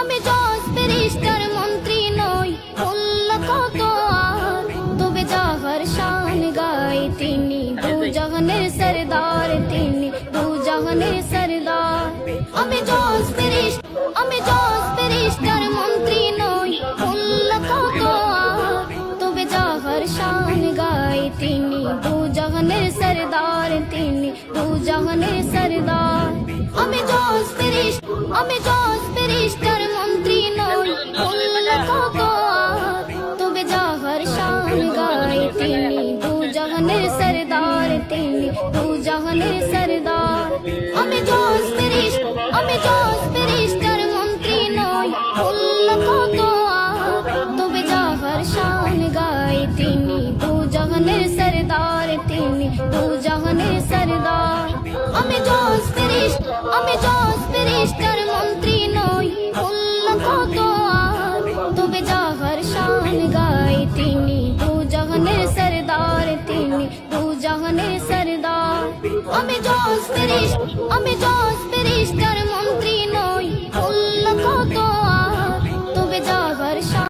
আমি জজ ব্যারিস্টার মন্ত্রী নই, মূল্য কত আর, তবে যাহার শান গাই তিনি দু জাহানের সরদার, তিনি দু জাহানের সরদার। আমি জজ ব্যারিস্টার মন্ত্রী নই, মূল্য কত আর, তবে যাহার শান গাই তিনি দু জাহানের সরদার, তিনি দু জাহানের সরদার। আমি জজ ব্যারিস্টার মন্ত্রী নই, মূল্য কত আর, তবে যাহার শান গাই তিনি দু জাহানের সরদার, তিনি দু জাহানের সরদার। আমি জজ ব্যারিস্টার মন্ত্রী নই, মূল্য কত আর, তবে যাহার শান গাই তিনি দু জাহানের সরদার, তিনি দু জাহানের সরদার। আমি জজ ব্যারিস্টার মন্ত্রী নই, মূল্য কত আর, তবে যাহার শান গাই তিনি দু জাহানের সরদার, তিনি দু জাহানের সরদার। আমি জজ